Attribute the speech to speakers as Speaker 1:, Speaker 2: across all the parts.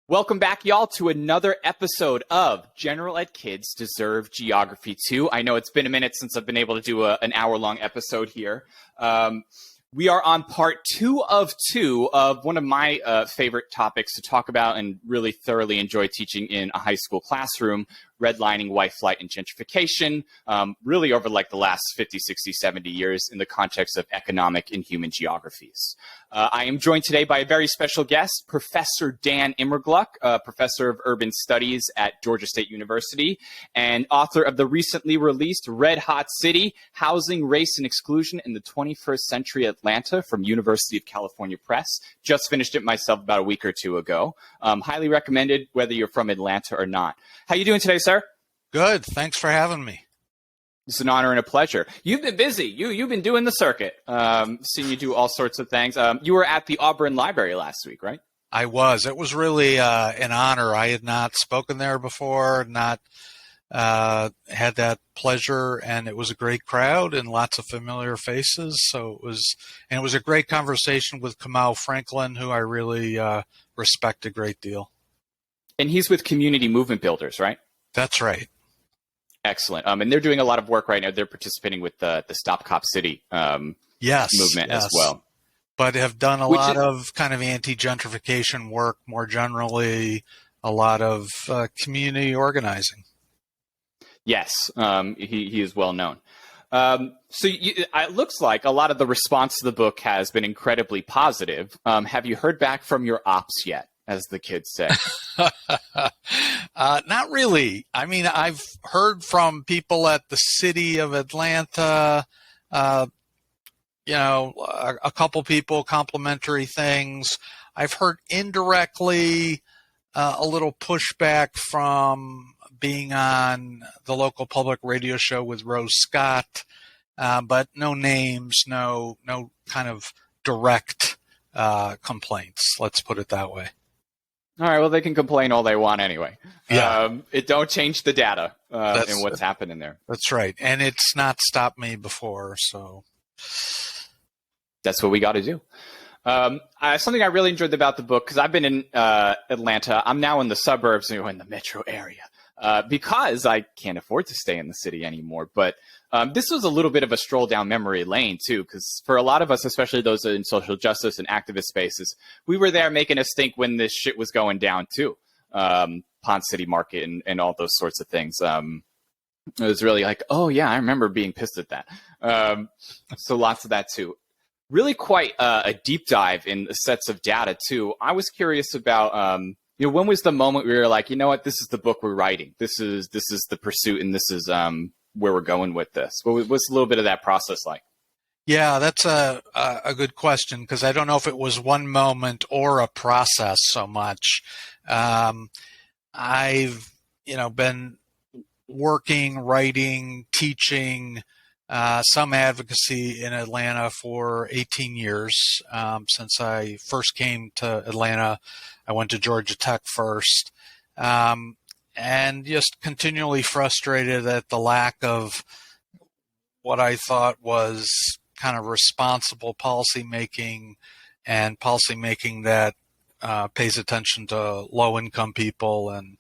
Speaker 1: Welcome back, y'all, to another episode of General Ed Kids Deserve Geography 2. I know it's been a minute since I've been able to do an hour-long episode here. We are on part 2 of 2 of one of my favorite topics to talk about and really thoroughly enjoy teaching in a high school classroom, redlining, white flight, and gentrification, really over like the last 50, 60, 70 years in the context of economic and human geographies. I am joined today by a very special guest, Professor Dan Immergluck, Professor of Urban Studies at Georgia State University and author of the recently released Red Hot City, Housing, Race, and Exclusion in the 21st Century Atlanta from University of California Press. Just finished it myself about a week or two ago. Highly recommended whether you're from Atlanta or not. How you doing today, sir?
Speaker 2: Good. Thanks for having me.
Speaker 1: It's an honor and a pleasure. You've been busy. You've been doing the circuit. Seeing you do all sorts of things. You were at the Auburn Library last week, right?
Speaker 2: I was. It was really an honor. I had not spoken there before, not had that pleasure, and it was a great crowd and lots of familiar faces. So it was a great conversation with Kamau Franklin, who I really respect a great deal.
Speaker 1: And he's with Community Movement Builders, right?
Speaker 2: That's right.
Speaker 1: Excellent. And they're doing a lot of work right now. They're participating with the Stop Cop City movement as well.
Speaker 2: But have done a lot of kind of anti-gentrification work more generally, a lot of community organizing.
Speaker 1: Yes, he is well known. It looks like a lot of the response to the book has been incredibly positive. Have you heard back from your ops yet, as the kids say?
Speaker 2: Not really. I mean, I've heard from people at the city of Atlanta, a couple people complimentary things. I've heard indirectly a little pushback from being on the local public radio show with Rose Scott, but no names, no kind of direct complaints. Let's put it that way.
Speaker 1: All right, well, they can complain all they want anyway.
Speaker 2: Yeah.
Speaker 1: It don't change the data and what's happening there.
Speaker 2: That's right. And it's not stopped me before, so.
Speaker 1: That's what we got to do. Something I really enjoyed about the book, because I've been in Atlanta. I'm now in the suburbs, in the metro area, because I can't afford to stay in the city anymore. But this was a little bit of a stroll down memory lane, too, because for a lot of us, especially those in social justice and activist spaces, we were there making us think when this shit was going down, too. Pond City Market and all those sorts of things. It was really like, oh, yeah, I remember being pissed at that. So lots of that, too. Really quite a deep dive in the sets of data, too. I was curious about, when was the moment we were like, you know what, this is the book we're writing. This is the pursuit, and this is where we're going with this. What's a little bit of that process like?
Speaker 2: Yeah, that's a good question, because I don't know if it was one moment or a process so much. I've, been working, writing, teaching, some advocacy in Atlanta for 18 years. Since I first came to Atlanta, I went to Georgia Tech first, and just continually frustrated at the lack of what I thought was kind of responsible policymaking and policymaking that pays attention to low-income people and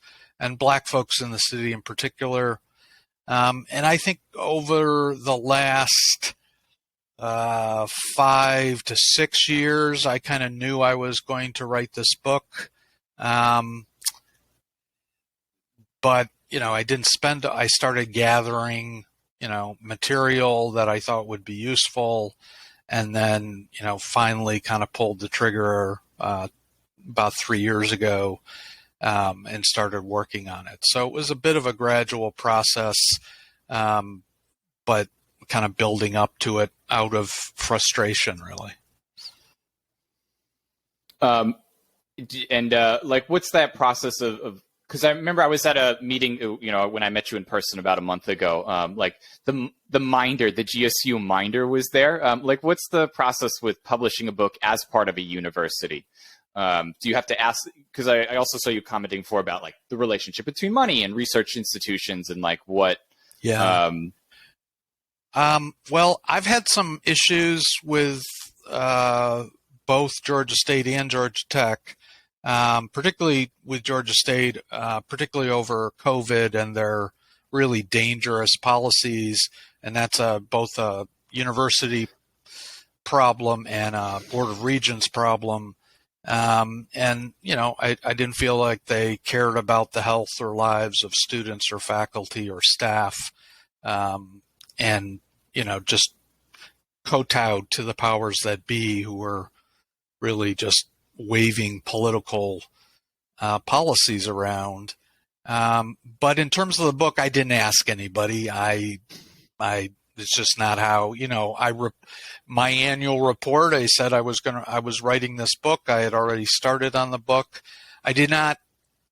Speaker 2: Black folks in the city in particular. And I think over the last 5 to 6 years, I kind of knew I was going to write this book. But, I started gathering, material that I thought would be useful. And then, finally kind of pulled the trigger about 3 years ago. And started working on it. So it was a bit of a gradual process, but kind of building up to it out of frustration, really.
Speaker 1: What's that process of because I remember I was at a meeting, when I met you in person about a month ago, the Minder, the GSU Minder was there. What's the process with publishing a book as part of a university? Do you have to ask, because I also saw you commenting before about the relationship between money and research institutions and what.
Speaker 2: Yeah. Well, I've had some issues with both Georgia State and Georgia Tech particularly with Georgia State, particularly over COVID and their really dangerous policies. And that's both a university problem and a Board of Regents problem. And, I didn't feel like they cared about the health or lives of students or faculty or staff. And, just kowtowed to the powers that be, who were really just waving political policies around. But in terms of the book, I didn't ask anybody. It's just not how, my annual report, I said I was writing this book. I had already started on the book. I did not,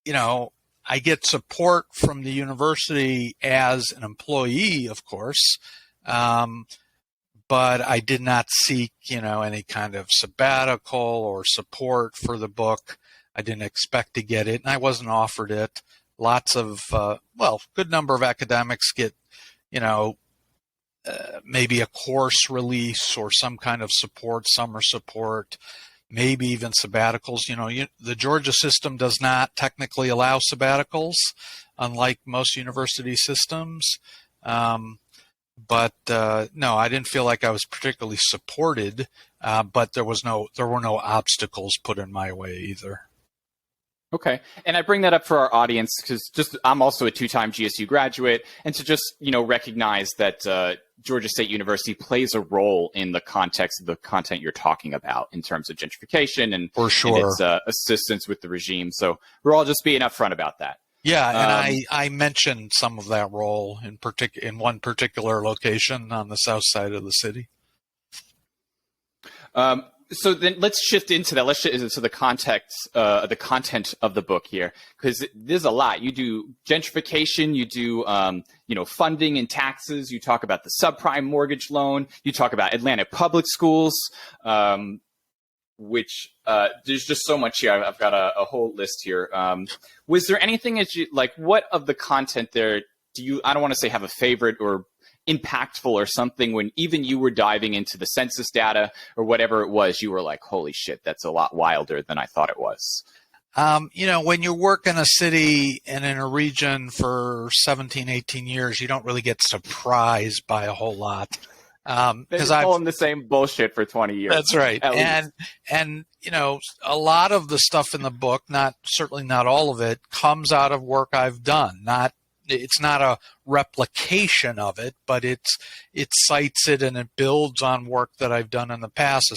Speaker 2: I get support from the university as an employee, of course. But I did not seek, any kind of sabbatical or support for the book. I didn't expect to get it, and I wasn't offered it. Lots of, good number of academics get, maybe a course release or some kind of support, summer support, maybe even sabbaticals. The Georgia system does not technically allow sabbaticals, unlike most university systems. But no, I didn't feel like I was particularly supported, but there were no obstacles put in my way either.
Speaker 1: Okay. And I bring that up for our audience because I'm also a 2-time GSU graduate, and to just, recognize that Georgia State University plays a role in the context of the content you're talking about in terms of gentrification and,
Speaker 2: for sure,
Speaker 1: and its assistance with the regime. So we're all just being upfront about that.
Speaker 2: Yeah, and I mentioned some of that role in one particular location on the south side of the city.
Speaker 1: So then let's shift into that. Let's shift into the context, the content of the book here, because there's a lot. You do gentrification, you do, funding and taxes. You talk about the subprime mortgage loan. You talk about Atlanta public schools, which there's just so much here. I've got a whole list here. Was there anything that you like? What of the content there do you? I don't want to say have a favorite or impactful or something when even you were diving into the census data or whatever it was, you were like, holy shit, that's a lot wilder than I thought it was.
Speaker 2: When you work in a city and in a region for 17, 18 years, you don't really get surprised by a whole lot.
Speaker 1: Because I've pulling the same bullshit for 20 years.
Speaker 2: That's right. And a lot of the stuff in the book, certainly not all of it, comes out of work I've done. It's not a replication of it, but it cites it and it builds on work that I've done in the past.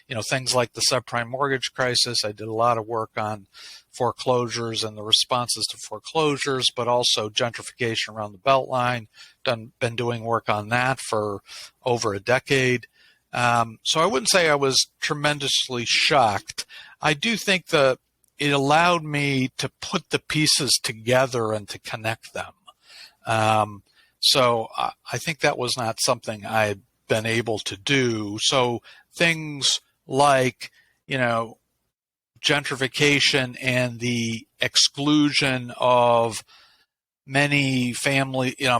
Speaker 2: Things like the subprime mortgage crisis. I did a lot of work on foreclosures and the responses to foreclosures, but also gentrification around the Beltline. Been doing work on that for over a decade. So I wouldn't say I was tremendously shocked. I do think that it allowed me to put the pieces together and to connect them. So I think that was not something I'd been able to do. So things like, gentrification and the exclusion of many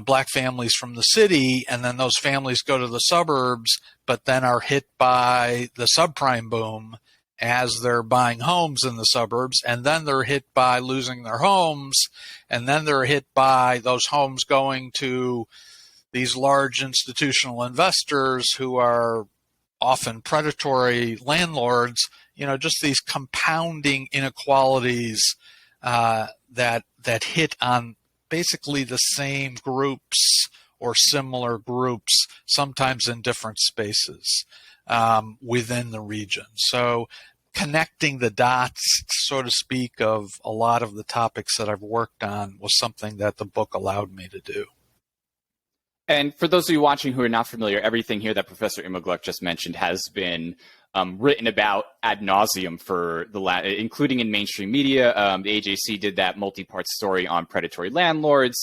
Speaker 2: black families from the city, and then those families go to the suburbs, but then are hit by the subprime boom as they're buying homes in the suburbs, and then they're hit by losing their homes, and then they're hit by those homes going to these large institutional investors who are often predatory landlords, just these compounding inequalities that hit on basically the same groups or similar groups, sometimes in different spaces within the region. So connecting the dots, so to speak, of a lot of the topics that I've worked on was something that the book allowed me to do.
Speaker 1: And for those of you watching who are not familiar, everything here that Professor Immergluck just mentioned has been written about ad nauseum for including in mainstream media. The AJC did that multi-part story on predatory landlords,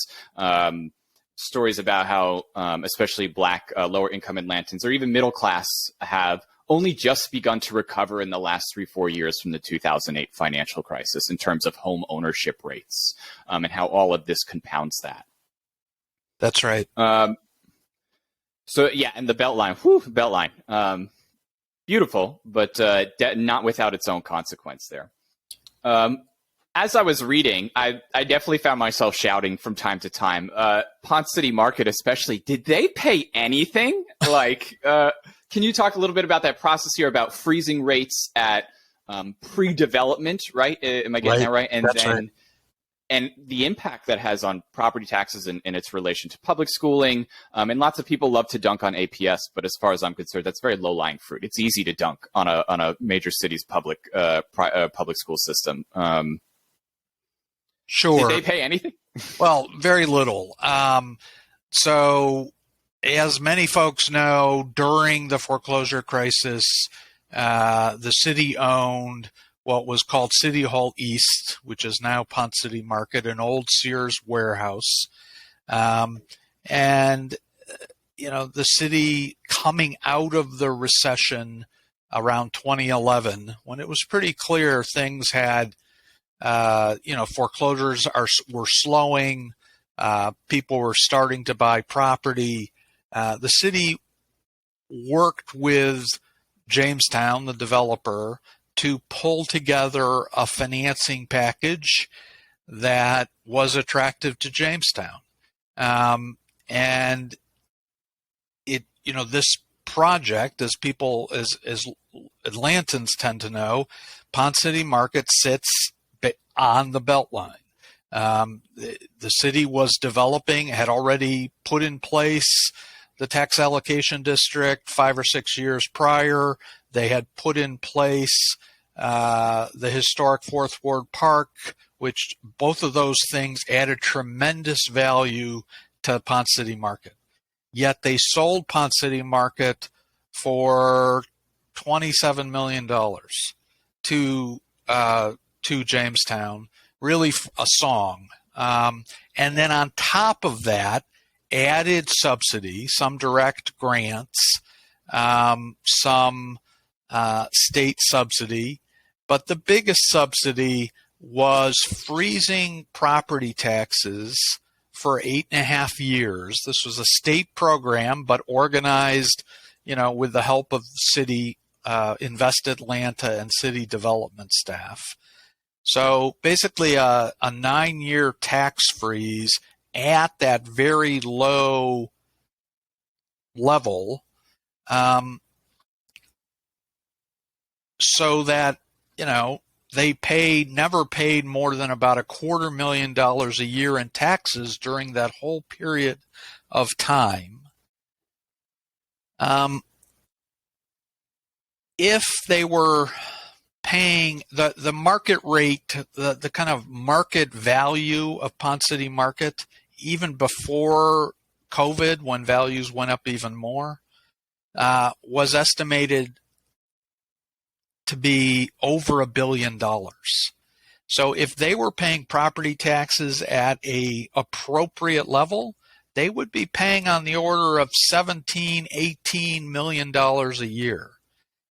Speaker 1: stories about how especially Black lower-income Atlantans or even middle class have only just begun to recover in the last 3-4 years from the 2008 financial crisis in terms of home ownership rates, and how all of this compounds that.
Speaker 2: That's right.
Speaker 1: So yeah, and the Beltline, beautiful, but not without its own consequence there. As I was reading, I definitely found myself shouting from time to time. Ponce City Market, especially, did they pay anything? Can you talk a little bit about that process here, about freezing rates at pre-development, right? Am I getting that right? And
Speaker 2: That's right.
Speaker 1: And the impact that has on property taxes and its relation to public schooling. And lots of people love to dunk on APS, but as far as I'm concerned, that's very low-lying fruit. It's easy to dunk on a major city's public school system.
Speaker 2: Sure.
Speaker 1: Did they pay anything?
Speaker 2: Well, very little. So, as many folks know, during the foreclosure crisis, the city owned what was called City Hall East, which is now Ponce City Market, an old Sears warehouse. And, the city coming out of the recession around 2011, when it was pretty clear things had, foreclosures were slowing, people were starting to buy property. The city worked with Jamestown, the developer, to pull together a financing package that was attractive to Jamestown. And this project, as Atlantans tend to know, Ponce City Market sits on the Beltline. The city was developing, had already put in place the tax allocation district 5 or 6 years prior. They had put in place the historic Fourth Ward Park, which both of those things added tremendous value to Ponce City Market. Yet they sold Ponce City Market for $27 million to Jamestown, really a song. And then on top of that, added subsidy, some direct grants, some state subsidy. But the biggest subsidy was freezing property taxes for 8.5 years. This was a state program, but organized, with the help of city Invest Atlanta and city development staff. So basically a 9-year tax freeze at that very low level, so that, they never paid more than about $250,000 a year in taxes during that whole period of time. If they were paying the market rate, the kind of market value of Ponce City Market, even before COVID, when values went up even more, was estimated to be over $1 billion. So if they were paying property taxes at a appropriate level, they would be paying on the order of $17, $18 million a year.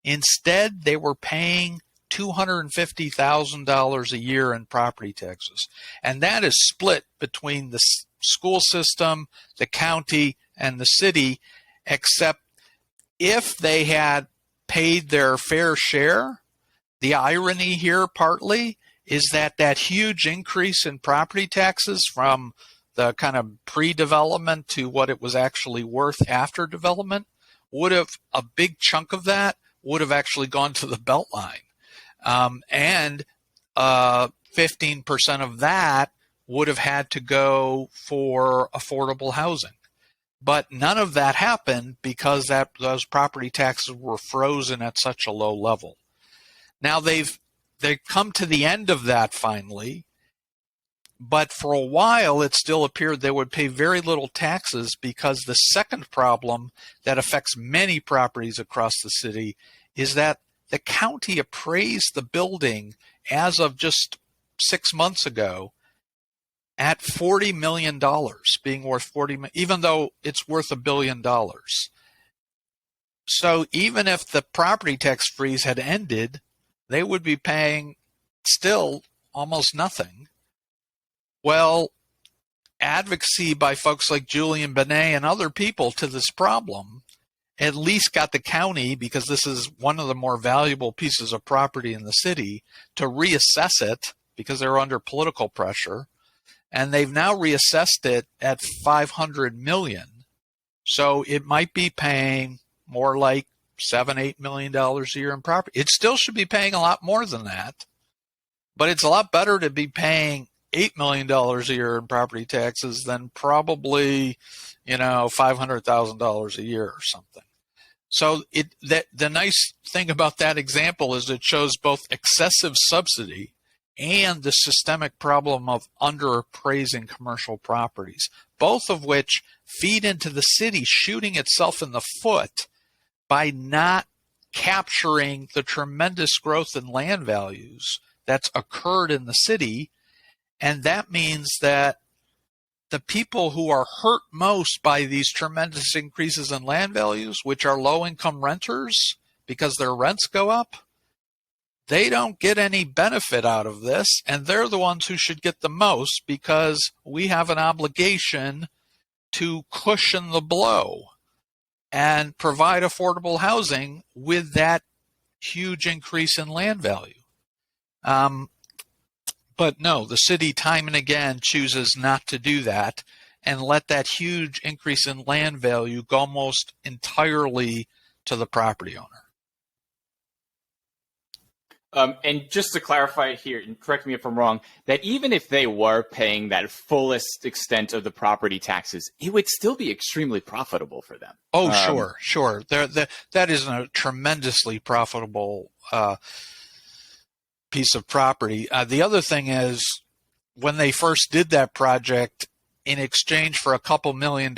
Speaker 2: Instead, they were paying $250,000 a year in property taxes. And that is split between the school system, the county, and the city, except if they had paid their fair share. The irony here partly is that huge increase in property taxes from the kind of pre-development to what it was actually worth after development a big chunk of that would have actually gone to the Beltline. And 15% of that would have had to go for affordable housing. But none of that happened because those property taxes were frozen at such a low level. Now they've come to the end of that finally, but for a while it still appeared they would pay very little taxes because the second problem that affects many properties across the city is that the county appraised the building as of just 6 months ago at $40 million, being worth $40 million, even though it's worth $1 billion. So even if the property tax freeze had ended, they would be paying still almost nothing. Well, advocacy by folks like Julian Benet and other people to this problem at least got the county, because this is one of the more valuable pieces of property in the city, to reassess it because they're under political pressure. And they've now reassessed it at $500 million. So it might be paying more like $7-8 million a year in property. It still should be paying a lot more than that, but it's a lot better to be paying $8 million a year in property taxes than probably, $500,000 a year or something. So the nice thing about that example is it shows both excessive subsidy and the systemic problem of underappraising commercial properties, both of which feed into the city shooting itself in the foot by not capturing the tremendous growth in land values that's occurred in the city. And that means that the people who are hurt most by these tremendous increases in land values, which are low-income renters because their rents go up, they don't get any benefit out of this, and they're the ones who should get the most because we have an obligation to cushion the blow and provide affordable housing with that huge increase in land value. But no, the city time and again chooses not to do that and let that huge increase in land value go almost entirely to the property owner.
Speaker 1: And just to clarify here, and correct me if I'm wrong, that even if they were paying that fullest extent of the property taxes, it would still be extremely profitable for them.
Speaker 2: Oh, sure. That is a tremendously profitable piece of property. The other thing is, when they first did that project, in exchange for a couple $1 million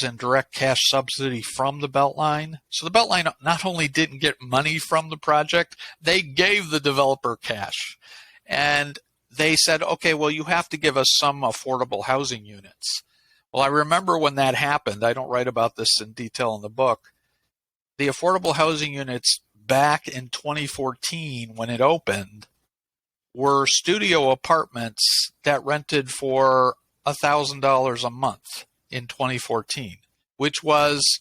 Speaker 2: in direct cash subsidy from the Beltline. So the Beltline not only didn't get money from the project, they gave the developer cash. And they said, okay, well, you have to give us some affordable housing units. Well, I remember when that happened. I don't write about this in detail in the book. The affordable housing units back in 2014, when it opened, were studio apartments that rented for $1,000 a month in 2014, which was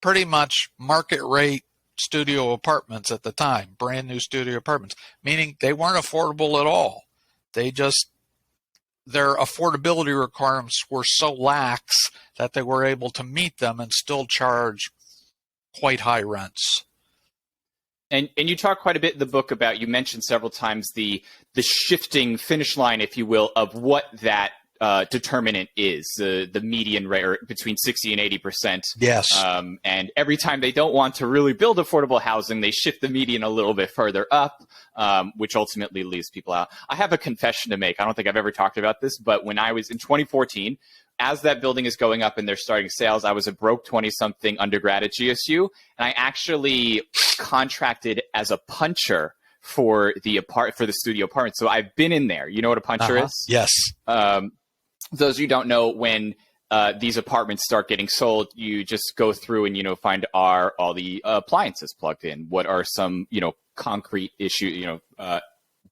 Speaker 2: pretty much market rate studio apartments at the time, brand new studio apartments, meaning they weren't affordable at all. Their affordability requirements were so lax that they were able to meet them and still charge quite high rents.
Speaker 1: And you talk quite a bit in the book about, you mentioned several times the shifting finish line, if you will, of what that determinant is, the median rate, or between 60 and 80%.
Speaker 2: Yes.
Speaker 1: And every time they don't want to really build affordable housing, they shift the median a little bit further up, which ultimately leaves people out. I have a confession to make. I don't think I've ever talked about this, but when I was in 2014, as that building is going up and they're starting sales, I was a broke 20-something undergrad at GSU, and I actually contracted as a puncher for the studio apartment. So I've been in there. You know what a puncher is?
Speaker 2: Yes.
Speaker 1: Those of you who don't know, when these apartments start getting sold, you just go through and, find all the appliances plugged in. What are some, concrete issue,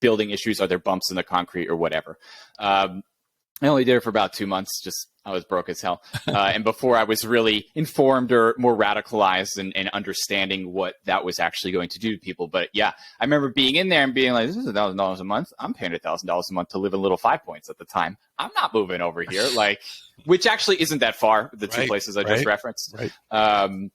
Speaker 1: building issues? Are there bumps in the concrete or whatever? I only did it for about 2 months. I was broke as hell. And before I was really informed or more radicalized and understanding what that was actually going to do to people. But yeah, I remember being in there and being like, this is $1,000 a month. I'm paying $1,000 a month to live in Little Five Points at the time. I'm not moving over here. Which actually isn't that far, the two places I just referenced.
Speaker 2: Right.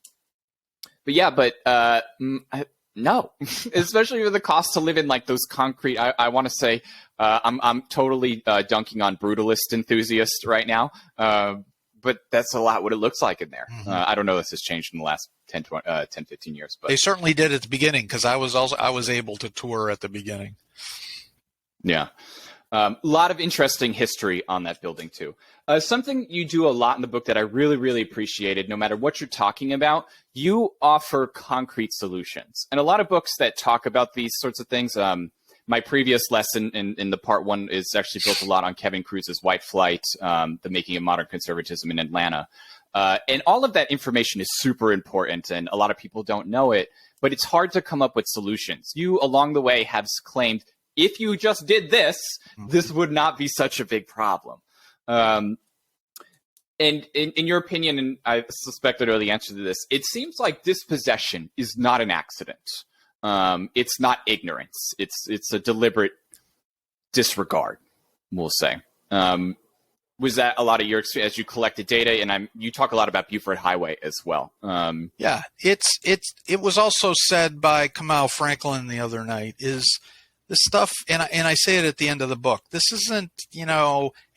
Speaker 1: No, especially with the cost to live in those concrete. I want to say I'm totally dunking on brutalist enthusiasts right now, but that's a lot what it looks like in there.
Speaker 2: Mm-hmm.
Speaker 1: I don't know if this has changed in the last 10, 15 years. But
Speaker 2: they certainly did at the beginning, because I was able to tour at the beginning.
Speaker 1: Yeah. A lot of interesting history on that building, too. Something you do a lot in the book that I really, really appreciated, no matter what you're talking about, you offer concrete solutions. And a lot of books that talk about these sorts of things, my previous lesson in the part one is actually built a lot on Kevin Cruz's White Flight, The Making of Modern Conservatism in Atlanta. And all of that information is super important, and a lot of people don't know it, but it's hard to come up with solutions. You, along the way, have claimed, if you just did this, this would not be such a big problem. And in your opinion, and I suspect I know the answer to this, it seems like dispossession is not an accident. It's not ignorance. It's a deliberate disregard, we'll say. Was that a lot of your experience as you collected data? And you talk a lot about Buford Highway as well.
Speaker 2: Yeah, it was also said by Kamal Franklin the other night, is this stuff, and I say it at the end of the book, this isn't,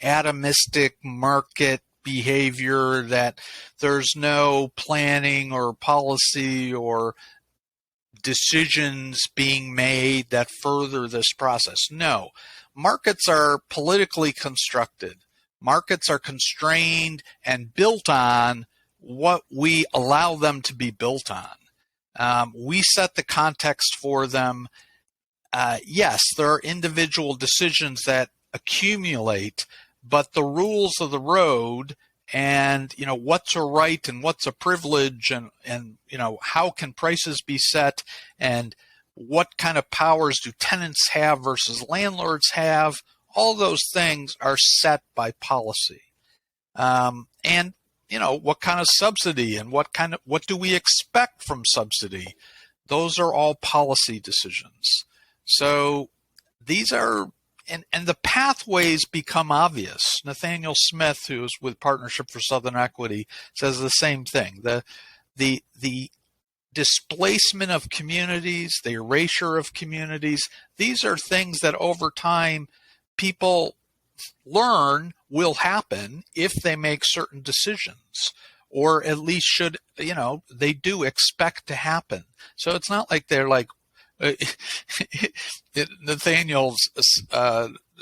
Speaker 2: atomistic market behavior, that there's no planning or policy or decisions being made that further this process. No, markets are politically constructed. Markets are constrained and built on what we allow them to be built on. We set the context for them. Yes, there are individual decisions that accumulate, but the rules of the road and, what's a right and what's a privilege and how can prices be set and what kind of powers do tenants have versus landlords have, all those things are set by policy. And, what kind of subsidy and what do we expect from subsidy? Those are all policy decisions. So these are, and the pathways become obvious. Nathaniel Smith, who is with Partnership for Southern Equity, says the same thing. The displacement of communities, the erasure of communities, these are things that over time people learn will happen if they make certain decisions, or at least should, they do expect to happen. So it's not like they're like, Nathaniel's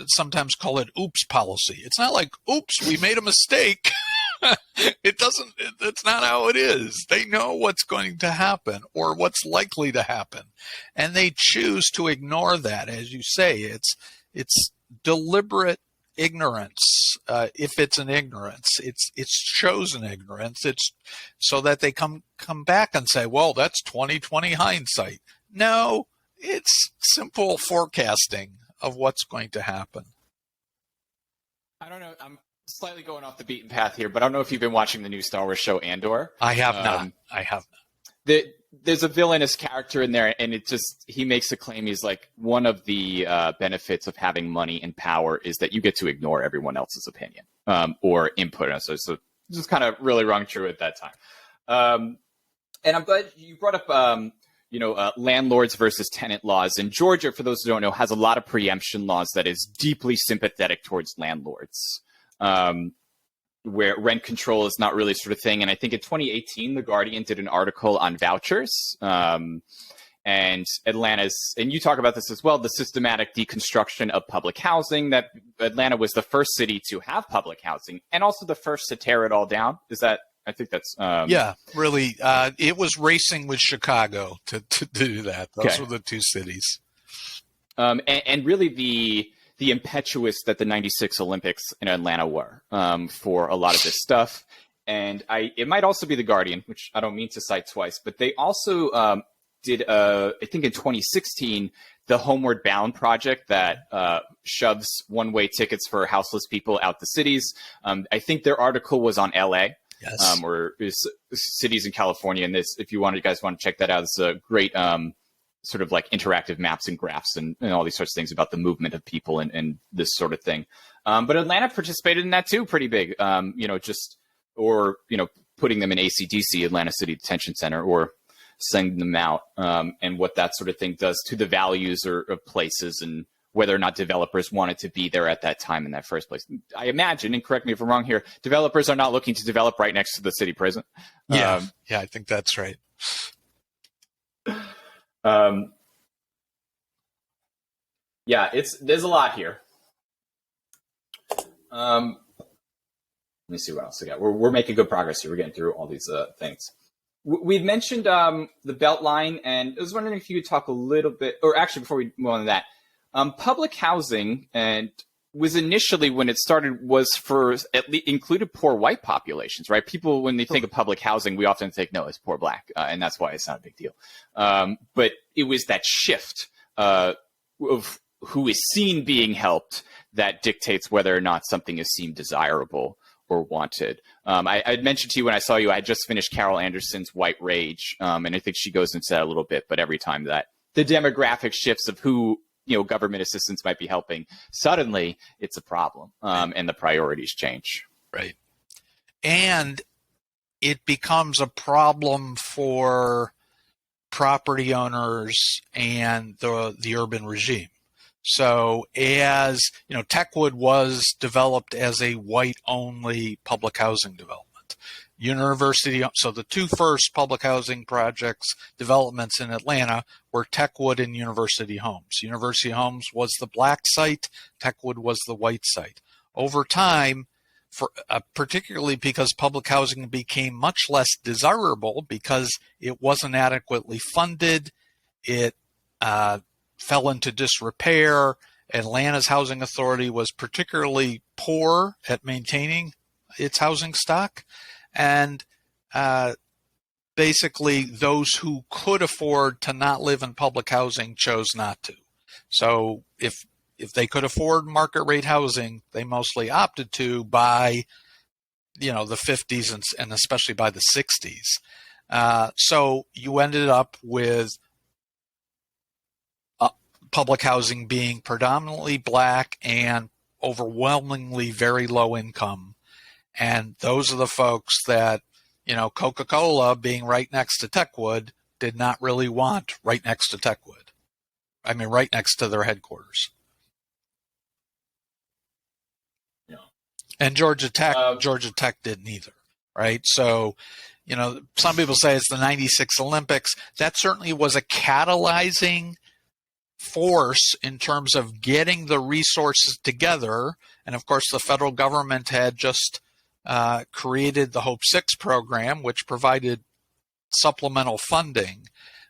Speaker 2: sometimes call it oops policy. It's not like, oops, we made a mistake. That's not how it is. They know what's going to happen or what's likely to happen. And they choose to ignore that. As you say, it's deliberate ignorance. If it's an ignorance, it's chosen ignorance. It's so that they come back and say, well, that's 20/20 hindsight. No, it's simple forecasting of what's going to happen.
Speaker 1: I don't know. I'm slightly going off the beaten path here, but I don't know if you've been watching the new Star Wars show Andor.
Speaker 2: I have not.
Speaker 1: There's a villainous character in there, and he makes a claim. He's like, one of the benefits of having money and power is that you get to ignore everyone else's opinion or input. So this is kind of really rung true at that time. And I'm glad you brought up landlords versus tenant laws. And Georgia, for those who don't know, has a lot of preemption laws that is deeply sympathetic towards landlords, where rent control is not really sort of thing. And I think in 2018, The Guardian did an article on vouchers. And Atlanta's, and you talk about this as well, the systematic deconstruction of public housing, that Atlanta was the first city to have public housing and also the first to tear it all down. I think that's
Speaker 2: yeah, really. It was racing with Chicago to do that. Those were the two cities.
Speaker 1: And really the impetuous that the '96 Olympics in Atlanta were for a lot of this stuff. And it might also be The Guardian, which I don't mean to cite twice, but they also did I think in 2016 the Homeward Bound project that shoves one-way tickets for houseless people out the cities. I think their article was on LA.
Speaker 2: Yes.
Speaker 1: Or cities in California. And this, if you guys want to check that out, it's a great sort of like interactive maps and graphs and all these sorts of things about the movement of people and this sort of thing. But Atlanta participated in that too, pretty big. Putting them in ACDC, Atlanta City Detention Center, or sending them out, and what that sort of thing does to the values of places and whether or not developers wanted to be there at that time in that first place. I imagine, and correct me if I'm wrong here, developers are not looking to develop right next to the city prison.
Speaker 2: Yeah, I think that's right.
Speaker 1: There's a lot here. Let me see what else we got. We're making good progress here. We're getting through all these things. We've mentioned the Beltline, and I was wondering if you could talk a little bit, or actually before we move on to that, public housing and was initially, when it started, was for at least included poor white populations, right? People, when they think of public housing, we often think, no, it's poor black, and that's why it's not a big deal. But it was that shift of who is seen being helped that dictates whether or not something is seen desirable or wanted. I'd mentioned to you when I saw you, I had just finished Carol Anderson's White Rage, and I think she goes into that a little bit. But every time that the demographic shifts of who government assistance might be helping, suddenly it's a problem, and the priorities change.
Speaker 2: Right, and it becomes a problem for property owners and the urban regime. So as Techwood was developed as a white-only public housing development. So the two first public housing projects developments in Atlanta were Techwood and University Homes. University Homes was the black site, Techwood was the white site. Over time, particularly because public housing became much less desirable because it wasn't adequately funded, it fell into disrepair. Atlanta's housing authority was particularly poor at maintaining its housing stock. And basically those who could afford to not live in public housing chose not to. So if they could afford market rate housing, they mostly opted to by the 50s and especially by the 60s. So you ended up with public housing being predominantly black and overwhelmingly very low income. And those are the folks that, Coca-Cola being right next to Techwood did not really want right next to Techwood. I mean, right next to their headquarters.
Speaker 1: Yeah.
Speaker 2: And Georgia Tech didn't either, right? So, some people say it's the 96 Olympics. That certainly was a catalyzing force in terms of getting the resources together. And of course, the federal government had just created the Hope 6 program, which provided supplemental funding.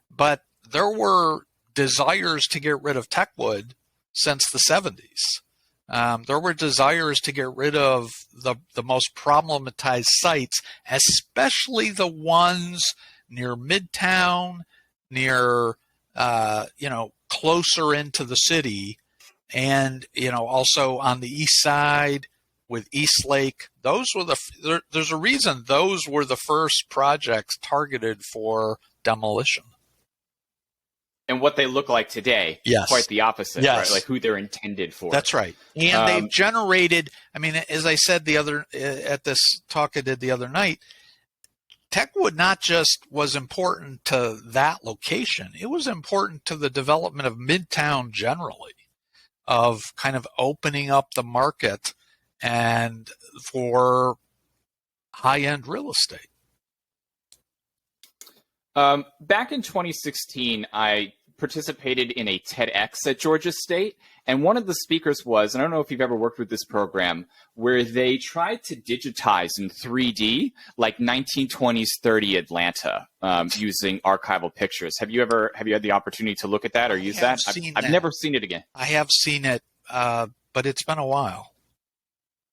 Speaker 2: But there were desires to get rid of Techwood since the 70s. There were desires to get rid of the most problematized sites, especially the ones near Midtown, near closer into the city, and also on the east side with Eastlake. Those were there's a reason those were the first projects targeted for demolition.
Speaker 1: And what they look like today,
Speaker 2: yes,
Speaker 1: quite the opposite,
Speaker 2: yes,
Speaker 1: right? Like who they're intended for.
Speaker 2: That's right. And they've generated, as I said at this talk I did the other night, Techwood not just was important to that location, it was important to the development of Midtown generally, of kind of opening up the market and for high-end real estate.
Speaker 1: Back in 2016, I participated in a TEDx at Georgia State, and one of the speakers was, and I don't know if you've ever worked with this program, where they tried to digitize in 3D like 1920s 30 Atlanta using archival pictures. Have you had the opportunity to look at that or use that? I've never seen it again.
Speaker 2: I have seen it, but it's been a while.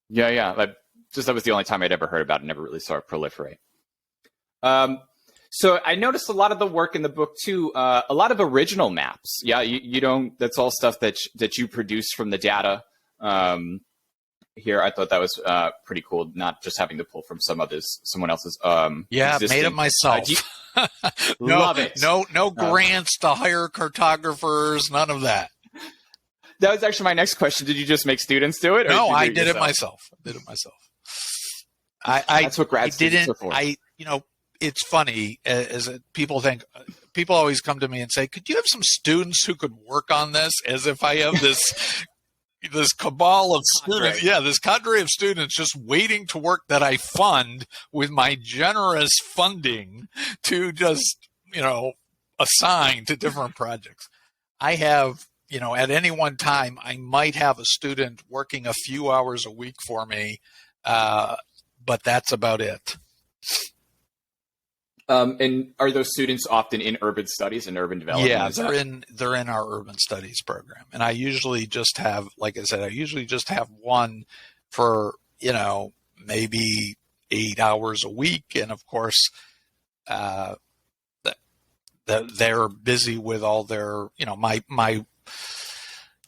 Speaker 1: Yeah. That was the only time I'd ever heard about it. Never really saw it proliferate. So I noticed a lot of the work in the book too, a lot of original maps. Yeah, you don't. That's all stuff that you produce from the data. Here, I thought that was pretty cool. Not just having to pull from someone else's.
Speaker 2: Made it myself.
Speaker 1: Love it.
Speaker 2: No grants to hire cartographers. None of that.
Speaker 1: That was actually my next question. Did you just make students do it?
Speaker 2: No, I did it myself.
Speaker 1: That's what grad students are for.
Speaker 2: It's funny, people always come to me and say, could you have some students who could work on this? As if I have this cabal of students. Yeah, this cadre of students just waiting to work that I fund with my generous funding to just, assign to different projects. I have, at any one time, I might have a student working a few hours a week for me, but that's about it.
Speaker 1: And are those students often in urban studies and urban development?
Speaker 2: Yeah, they're in our urban studies program. And I usually just have, like I said, one for, maybe 8 hours a week. And of course, they're busy with all their, my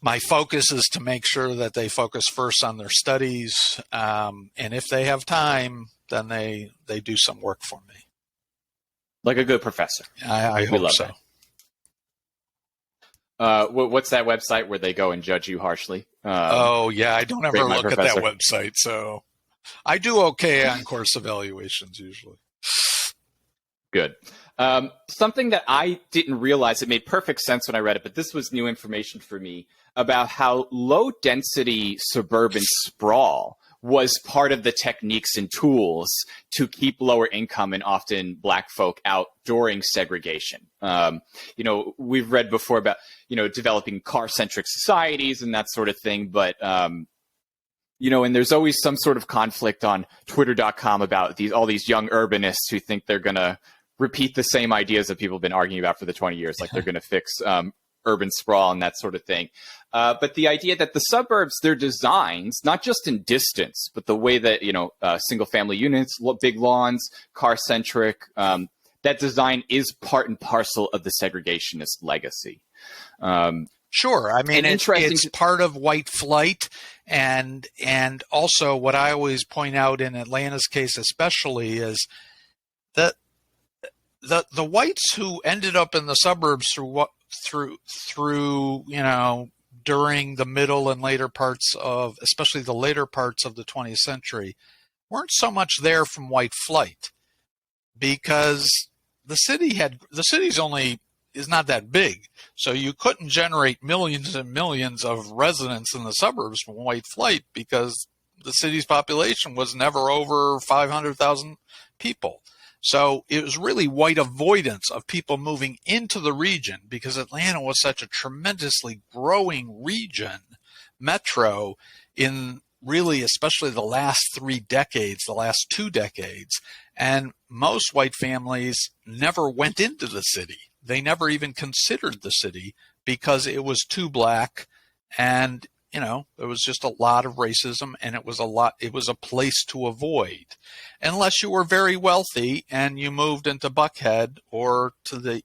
Speaker 2: my focus is to make sure that they focus first on their studies, and if they have time, then they do some work for me.
Speaker 1: Like a good professor.
Speaker 2: I hope so.
Speaker 1: What's that website where they go and judge you harshly?
Speaker 2: I don't ever look at that
Speaker 1: professor.
Speaker 2: website, so I do okay on course evaluations usually.
Speaker 1: Good. Something that I didn't realize, it made perfect sense when I read it, but this was new information for me about how low density suburban sprawl was part of the techniques and tools to keep lower income and often Black folk out during segregation. We've read before about, developing car-centric societies and that sort of thing, but and there's always some sort of conflict on Twitter.com about all these young urbanists who think they're going to repeat the same ideas that people have been arguing about for the 20 years, like they're going to fix urban sprawl and that sort of thing. But the idea that the suburbs, their designs, not just in distance, but the way that, single family units, big lawns, car-centric, that design is part and parcel of the segregationist legacy.
Speaker 2: Sure. I mean, it's part of white flight. And also what I always point out in Atlanta's case especially is that the whites who ended up in the suburbs through during the middle and later parts of, especially the later parts of the 20th century, weren't so much there from white flight, because the city's only is not that big, so you couldn't generate millions and millions of residents in the suburbs from white flight because the city's population was never over 500,000 people. So it was really white avoidance of people moving into the region, because Atlanta was such a tremendously growing region, metro, in really especially the last 3 decades, the last 2 decades. And most white families never went into the city. They never even considered the city because it was too Black, and there was just a lot of racism, and it was a place to avoid, unless you were very wealthy and you moved into Buckhead or to the,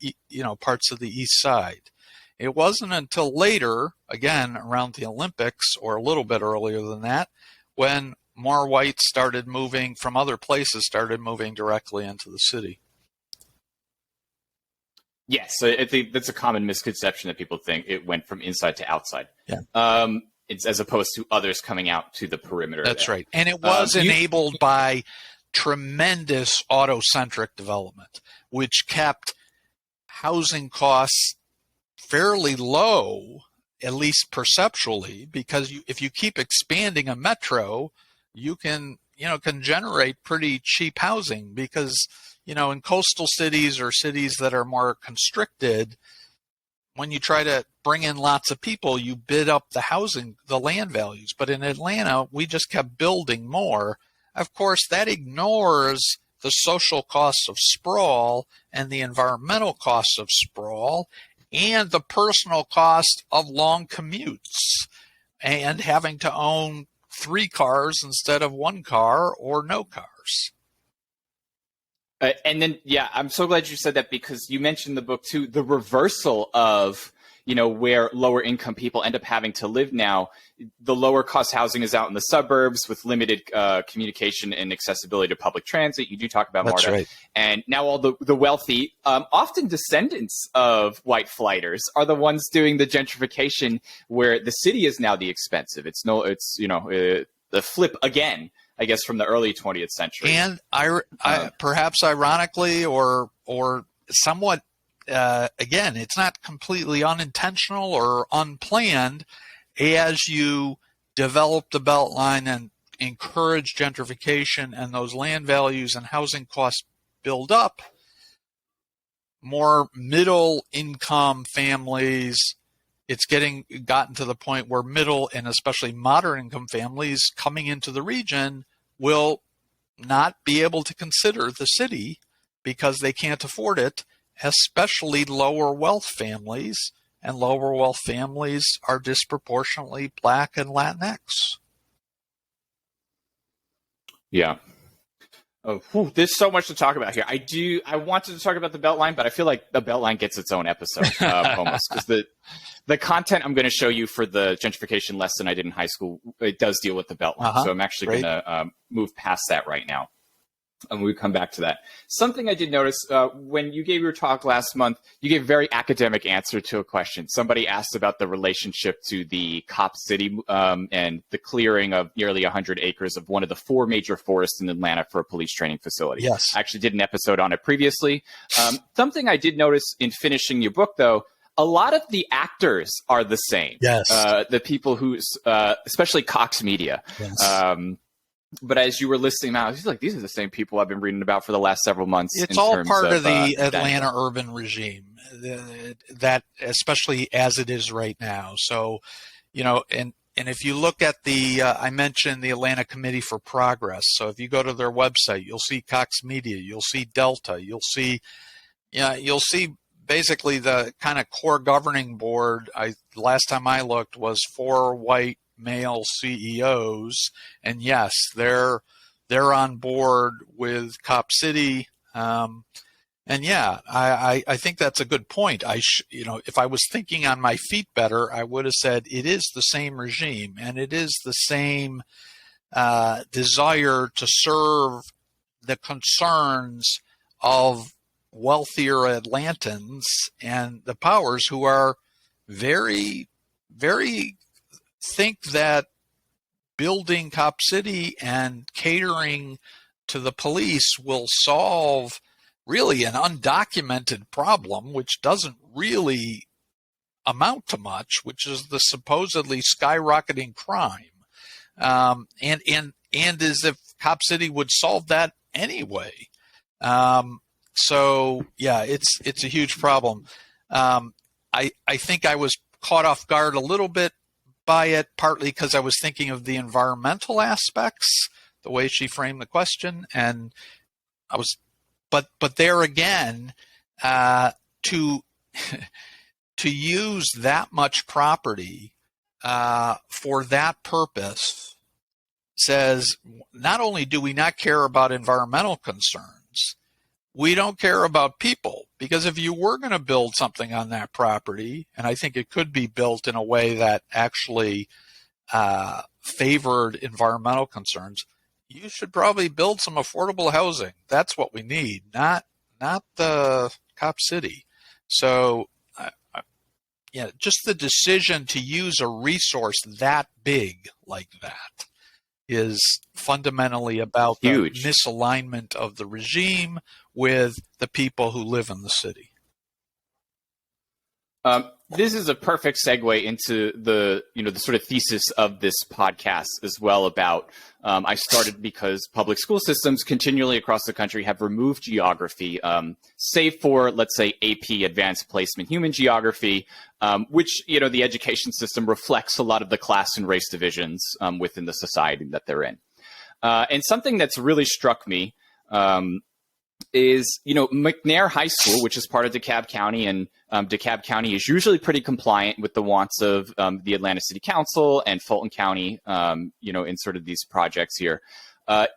Speaker 2: parts of the East Side. It wasn't until later, again, around the Olympics or a little bit earlier than that, when more whites started moving from other places, started moving directly into the city.
Speaker 1: Yes, I think that's a common misconception that people think it went from inside to outside.
Speaker 2: Yeah.
Speaker 1: It's as opposed to others coming out to the perimeter.
Speaker 2: That's right. And it was enabled by tremendous auto-centric development, which kept housing costs fairly low, at least perceptually, because if you keep expanding a metro, you can generate pretty cheap housing, because, in coastal cities or cities that are more constricted, when you try to bring in lots of people, you bid up the land values. But in Atlanta, we just kept building more. Of course, that ignores the social costs of sprawl and the environmental costs of sprawl and the personal cost of long commutes and having to own 3 cars instead of 1 car or no cars.
Speaker 1: And then, I'm so glad you said that, because you mentioned in the book too, the reversal of, where lower income people end up having to live now. The lower cost housing is out in the suburbs with limited communication and accessibility to public transit. You do talk about
Speaker 2: That's
Speaker 1: MARTA.
Speaker 2: Right.
Speaker 1: And now all the wealthy, often descendants of white flighters, are the ones doing the gentrification, where the city is now the expensive. It's the flip again, I guess, from the early 20th century.
Speaker 2: And perhaps ironically or somewhat, again, it's not completely unintentional or unplanned, as you develop the Beltline and encourage gentrification and those land values and housing costs build up, more middle income families, it's gotten to the point where middle and especially moderate income families coming into the region will not be able to consider the city because they can't afford it, especially lower wealth families, and lower wealth families are disproportionately Black and Latinx.
Speaker 1: Yeah. Oh, whew, there's so much to talk about here. I wanted to talk about the Beltline, but I feel like the Beltline gets its own episode almost, because the content I'm going to show you for the gentrification lesson I did in high school, it does deal with the Beltline. So I'm actually going to move past that right now. And we come back to that. Something I did notice when you gave your talk last month, you gave a very academic answer to a question. Somebody asked about the relationship to the Cop City and the clearing of nearly 100 acres of one of the 4 major forests in Atlanta for a police training facility.
Speaker 2: Yes.
Speaker 1: I actually did an episode on it previously. Something I did notice in finishing your book, though, a lot of the actors are the same.
Speaker 2: Yes.
Speaker 1: The people who, especially Cox Media.
Speaker 2: Yes.
Speaker 1: But as you were listing them out, he's like, these are the same people I've been reading about for the last several months.
Speaker 2: It's all part of the Atlanta urban regime, that especially as it is right now. So, and if you look at I mentioned the Atlanta Committee for Progress. So if you go to their website, you'll see Cox Media, you'll see Delta, you'll see basically the kind of core governing board. Last time I looked was 4 white male CEOs, and yes, they're on board with Cop City. And yeah, I think that's a good point. If I was thinking on my feet better, I would have said it is the same regime, and it is the same desire to serve the concerns of wealthier Atlantans and the powers who are very, very think that building Cop City and catering to the police will solve really an undocumented problem, which doesn't really amount to much, which is the supposedly skyrocketing crime. And as if Cop City would solve that anyway. So yeah, it's a huge problem. I think I was caught off guard a little bit by it, partly because I was thinking of the environmental aspects, the way she framed the question, and but there again, to use that much property for that purpose says not only do we not care about environmental concerns, we don't care about people, because if you were going to build something on that property, and I think it could be built in a way that actually favored environmental concerns, you should probably build some affordable housing. That's what we need, not the Cop City. So, just the decision to use a resource that big like that is fundamentally about the misalignment of the regime with the people who live in the city.
Speaker 1: This is a perfect segue into the sort of thesis of this podcast as well about, I started because public school systems continually across the country have removed geography, save for, let's say, AP, Advanced Placement Human Geography, which, the education system reflects a lot of the class and race divisions within the society that they're in. And something that's really struck me is, McNair High School, which is part of DeKalb County, and DeKalb County is usually pretty compliant with the wants of the Atlanta City Council and Fulton County, in sort of these projects here,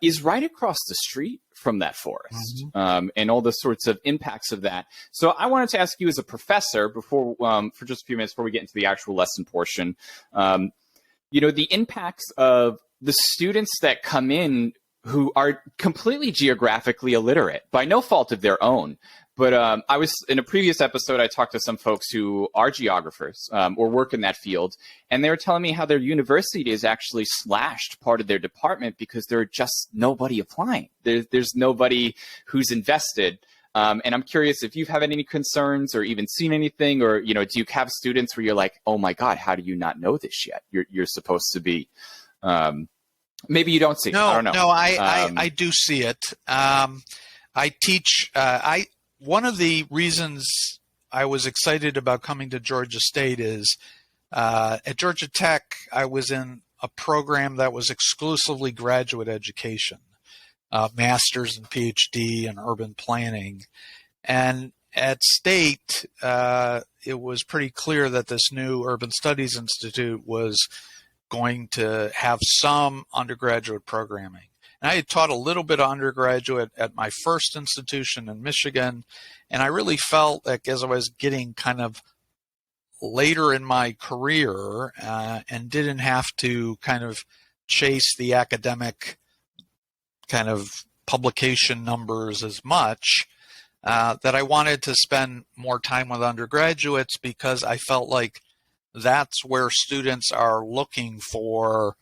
Speaker 1: is right across the street from that forest, and all the sorts of impacts of that. So I wanted to ask you as a professor before, for just a few minutes before we get into the actual lesson portion, the impacts of the students that come in who are completely geographically illiterate by no fault of their own. But I was in a previous episode, I talked to some folks who are geographers or work in that field, and they were telling me how their university has actually slashed part of their department because there's just nobody applying. There's nobody who's invested. And I'm curious if you've had any concerns or even seen anything, or, do you have students where you're like, oh my God, how do you not know this yet? You're supposed to be, maybe you don't see it. I don't know.
Speaker 2: No, I do see it. I teach, one of the reasons I was excited about coming to Georgia State is at Georgia Tech, I was in a program that was exclusively graduate education, master's and PhD in urban planning. And at State, it was pretty clear that this new Urban Studies Institute was going to have some undergraduate programming. And I had taught a little bit of undergraduate at my first institution in Michigan, and I really felt like as I was getting kind of later in my career and didn't have to kind of chase the academic kind of publication numbers as much, that I wanted to spend more time with undergraduates because I felt like that's where students are looking for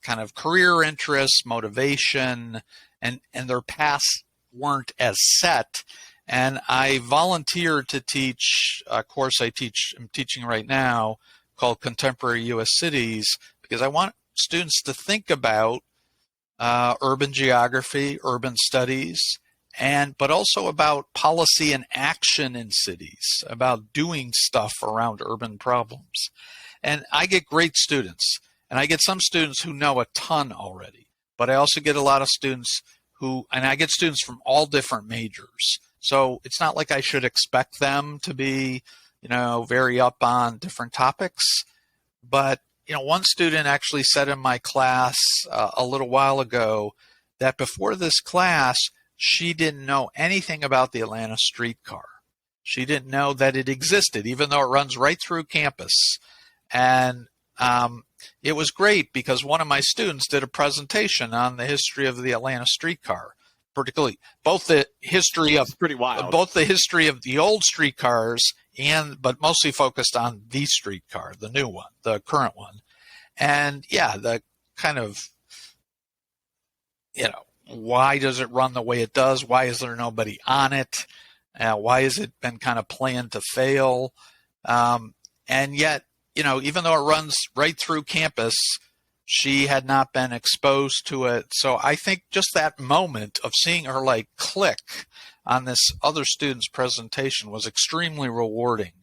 Speaker 2: kind of career interests, motivation, and their paths weren't as set. And I volunteered to teach a course I'm teaching right now called Contemporary U.S. Cities, because I want students to think about urban geography, urban studies, but also about policy and action in cities, about doing stuff around urban problems. And I get great students, and I get some students who know a ton already, but I also get a lot of students and I get students from all different majors. So it's not like I should expect them to be, very up on different topics. But, one student actually said in my class a little while ago that before this class, she didn't know anything about the Atlanta streetcar. She didn't know that it existed, even though it runs right through campus. And it was great because one of my students did a presentation on the history of the Atlanta streetcar, particularly both the history of the old streetcars but mostly focused on the streetcar, the new one, the current one. And yeah, the kind of, why does it run the way it does? Why is there nobody on it? Why has it been kind of planned to fail? And yet, even though it runs right through campus, she had not been exposed to it. So I think just that moment of seeing her like click on this other student's presentation was extremely rewarding.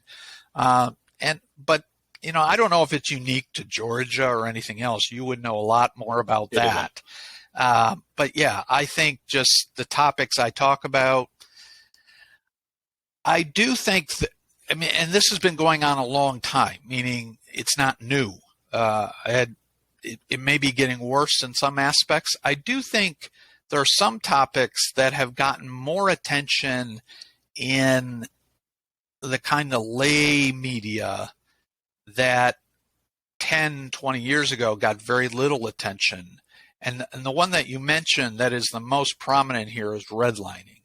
Speaker 2: But I don't know if it's unique to Georgia or anything else. You would know a lot more about that. But yeah, I think just the topics I talk about, I do think that, and this has been going on a long time, meaning it's not new. It may be getting worse in some aspects. I do think there are some topics that have gotten more attention in the kind of lay media that 10, 20 years ago got very little attention. And the one that you mentioned that is the most prominent here is redlining.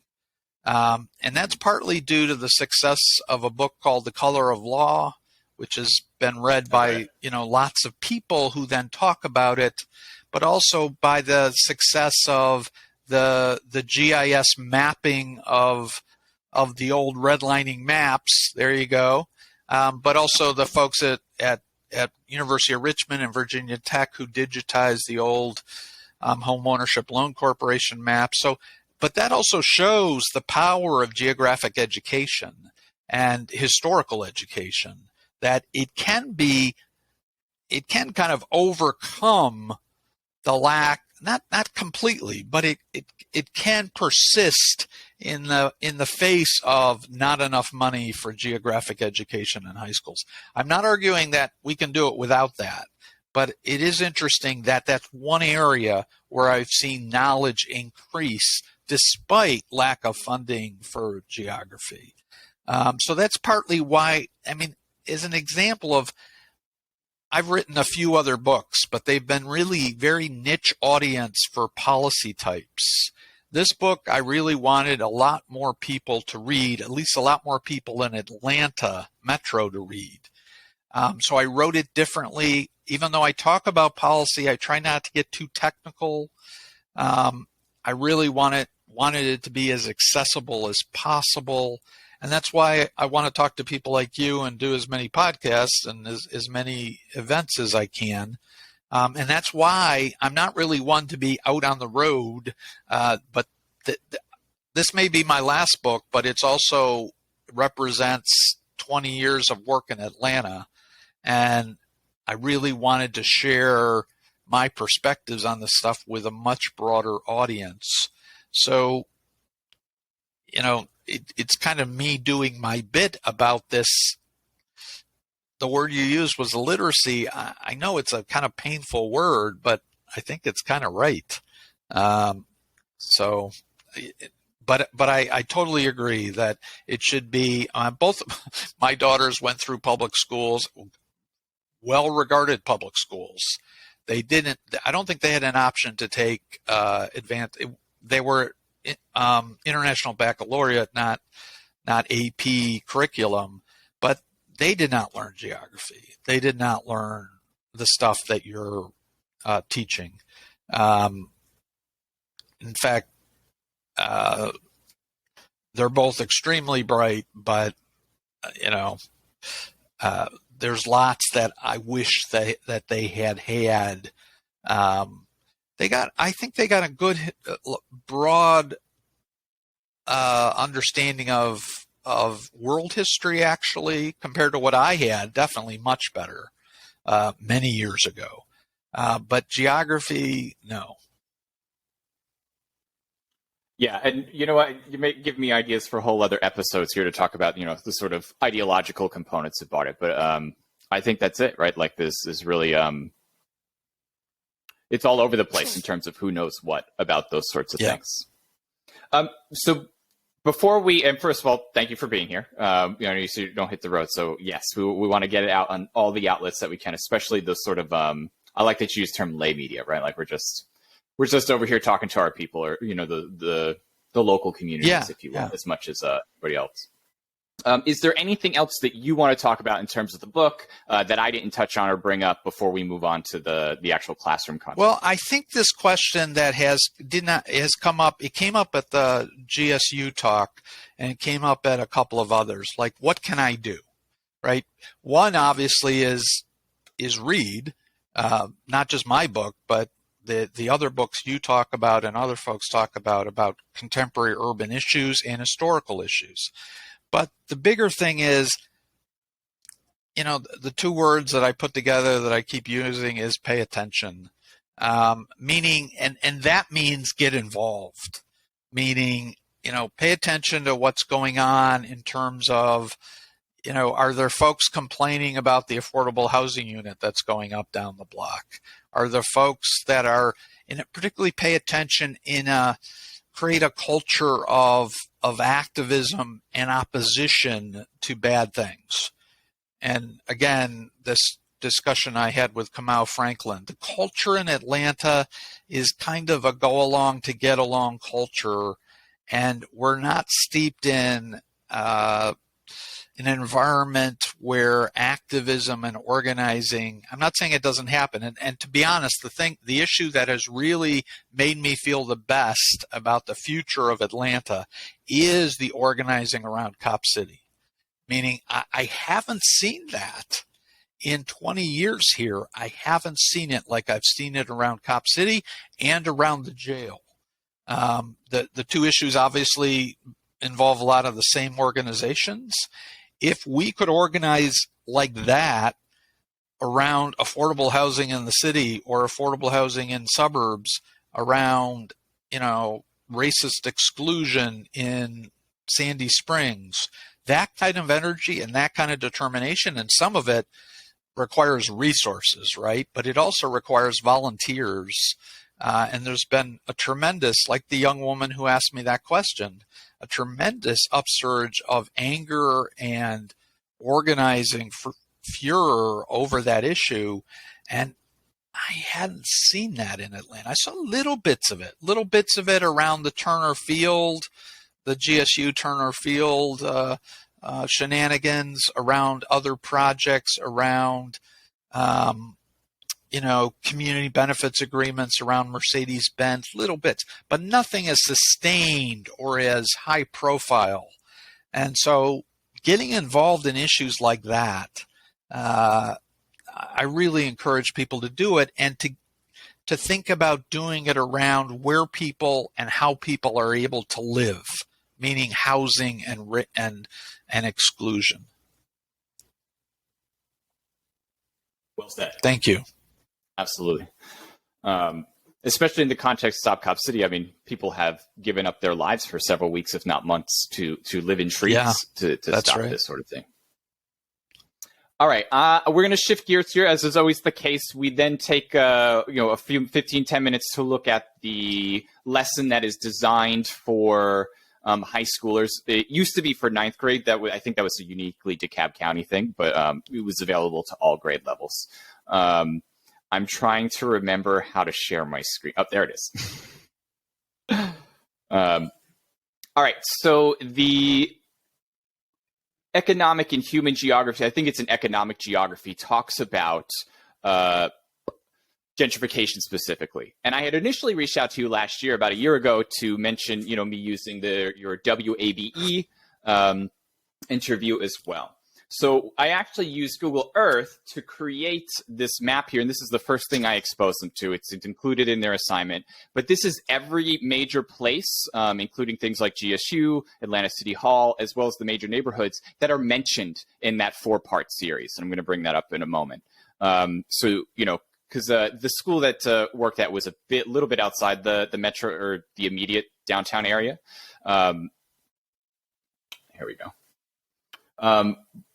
Speaker 2: And that's partly due to the success of a book called The Color of Law, which has been read by, lots of people who then talk about it, but also by the success of the GIS mapping of the old redlining maps. There you go. But also the folks at University of Richmond and Virginia Tech who digitized the old home ownership loan corporation map. But that also shows the power of geographic education and historical education, that it can kind of overcome the lack, not completely, but it can persist in the face of not enough money for geographic education in high schools. I'm not arguing that we can do it without that, but it is interesting that that's one area where I've seen knowledge increase despite lack of funding for geography. So that's partly why, as an example of, I've written a few other books, but they've been really very niche audience for policy types. This book, I really wanted a lot more people to read, at least a lot more people in Atlanta metro to read. So I wrote it differently. Even though I talk about policy, I try not to get too technical. I really wanted it to be as accessible as possible. And that's why I want to talk to people like you and do as many podcasts and as many events as I can. And that's why I'm not really one to be out on the road. But this may be my last book, but it's also represents 20 years of work in Atlanta. And I really wanted to share my perspectives on this stuff with a much broader audience. So, it's kind of me doing my bit about this. The word you used was literacy. I know it's a kind of painful word, but I think it's kind of right. So, but I totally agree that it should be both. My daughters went through public schools, well-regarded public schools. They didn't. I don't think they had an option to take advanced. They were international baccalaureate, not AP curriculum, but they did not learn geography. They did not learn the stuff that you're teaching. In fact, they're both extremely bright, but there's lots that I wish that they had. I think they got a good broad understanding of world history, actually, compared to what I had. Definitely much better many years ago. But geography, no.
Speaker 1: Yeah, and you know what? You may give me ideas for whole other episodes here to talk about, the sort of ideological components about it. But I think that's it, right? Like, this is really, it's all over the place in terms of who knows what about those sorts of things. So before and first of all, thank you for being here. You so you don't hit the road. So yes, we want to get it out on all the outlets that we can, especially those sort of, I like that you use the term lay media, right? Like we're just over here talking to our people, or the local communities, if you will, as much as everybody else. Is there anything else that you want to talk about in terms of the book that I didn't touch on or bring up before we move on to the actual classroom content?
Speaker 2: Well, I think this question that has come up. It came up at the GSU talk, and it came up at a couple of others. Like, what can I do? Right. One obviously is read, not just my book, but the other books you talk about and other folks talk about contemporary urban issues and historical issues. But the bigger thing is, the two words that I put together that I keep using is pay attention, meaning, and that means get involved, meaning, pay attention to what's going on in terms of, are there folks complaining about the affordable housing unit that's going up down the block? Are there folks that are, particularly pay attention create a culture of activism and opposition to bad things? And again, this discussion I had with Kamau Franklin, the culture in Atlanta is kind of a go along to get along culture, and we're not steeped in an environment where activism and organizing, I'm not saying it doesn't happen. And to be honest, the issue that has really made me feel the best about the future of Atlanta is the organizing around Cop City. Meaning I haven't seen that in 20 years here. I haven't seen it like I've seen it around Cop City and around the jail. The two issues obviously involve a lot of the same organizations. If we could organize like that around affordable housing in the city or affordable housing in suburbs, around, racist exclusion in Sandy Springs, that kind of energy and that kind of determination, and some of it requires resources, right? But it also requires volunteers. And there's been a tremendous, like the young woman who asked me that question, a tremendous upsurge of anger and organizing furor over that issue. And I hadn't seen that in Atlanta. I saw little bits of it around the Turner Field, the GSU Turner Field shenanigans, around other projects, around community benefits agreements around Mercedes-Benz, little bits, but nothing as sustained or as high profile. And so getting involved in issues like that, I really encourage people to do it, and to think about doing it around where people and how people are able to live, meaning housing and exclusion.
Speaker 1: Well said.
Speaker 2: Thank you.
Speaker 1: Absolutely. Especially in the context of Stop Cop City. I mean, people have given up their lives for several weeks, if not months, to live in trees to stop this sort of thing. All right, we're going to shift gears here. As is always the case, we then take a few 10 minutes to look at the lesson that is designed for high schoolers. It used to be for ninth grade. I think that was a uniquely DeKalb County thing, but it was available to all grade levels. I'm trying to remember how to share my screen. Oh, there it is. All right, so the economic and human geography, I think it's an economic geography, talks about gentrification specifically. And I had initially reached out to you last year, about a year ago, to mention, me using your WABE interview as well. So I actually used Google Earth to create this map here, and this is the first thing I exposed them to. It's included in their assignment, but this is every major place, including things like GSU, Atlanta City Hall, as well as the major neighborhoods that are mentioned in that 4-part series. And I'm going to bring that up in a moment. Because the school that worked at was little bit outside the metro or the immediate downtown area. Here we go.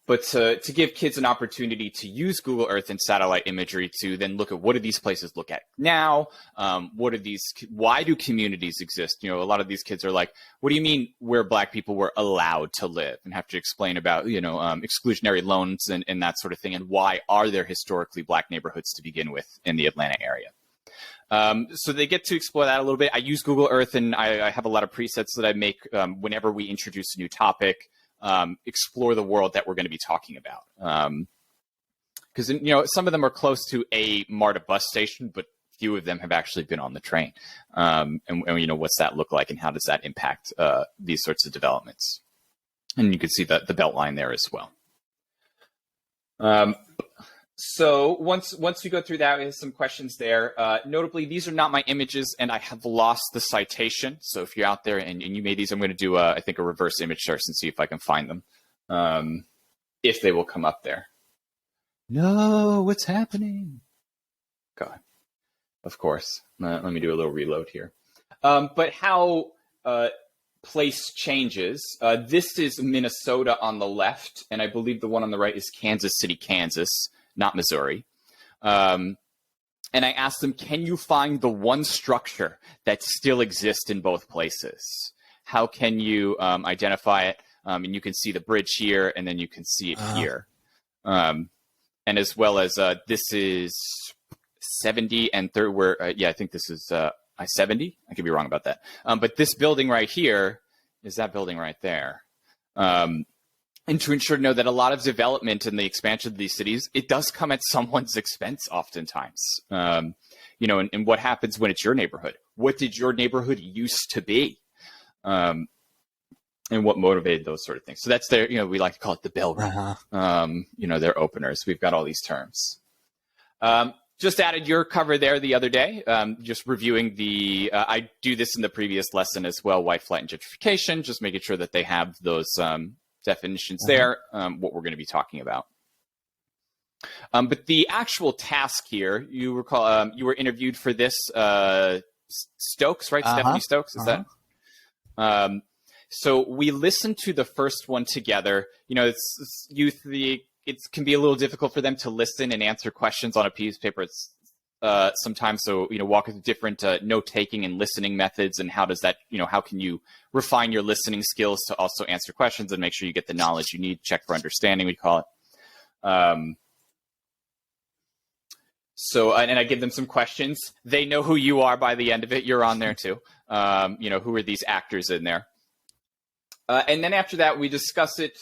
Speaker 1: But to give kids an opportunity to use Google Earth and satellite imagery to then look at what do these places look at now? Why do communities exist? A lot of these kids are like, what do you mean where Black people were allowed to live? And have to explain about, exclusionary loans and that sort of thing. And why are there historically Black neighborhoods to begin with in the Atlanta area? So they get to explore that a little bit. I use Google Earth, and I have a lot of presets that I make whenever we introduce a new topic. Explore the world that we're going to be talking about. Because, some of them are close to a MARTA bus station, but few of them have actually been on the train. And what's that look like and how does that impact these sorts of developments? And you can see the belt line there as well. So once we go through that, we have some questions there. Notably, these are not my images, and I have lost the citation. So if you're out there and you made these, I'm going to do, I think, a reverse image search and see if I can find them, if they will come up there. No, what's happening? God, of course. Let me do a little reload here. But how place changes. This is Minnesota on the left, and I believe the one on the right is Kansas City, Kansas. Not Missouri. And I asked them, can you find the one structure that still exists in both places? How can you identify it? And you can see the bridge here, and then you can see it here. And as well as this is 70 and 3rd, where, I think this is I-70. I could be wrong about that. But this building right here is that building right there. And to ensure that a lot of development and the expansion of these cities, it does come at someone's expense oftentimes. And what happens when it's your neighborhood? What did your neighborhood used to be? And what motivated those sort of things. So that's their, we like to call it the bell ring, their openers. We've got all these terms. Just added your cover there the other day, just reviewing I do this in the previous lesson as well, white flight and gentrification, just making sure that they have those definitions there, what we're going to be talking about. But the actual task here, you recall, you were interviewed for this, Stokes, right? Stephanie Stokes, is that? So we listened to the first one together. It's youth, it can be a little difficult for them to listen and answer questions on a piece of paper. Sometimes, so walk through different note-taking and listening methods, and how does that, how can you refine your listening skills to also answer questions and make sure you get the knowledge you need. Check for understanding, we call it. So, and I give them some questions. They know who you are by the end of it. You're on there too. Who are these actors in there? And then after that, we discuss it.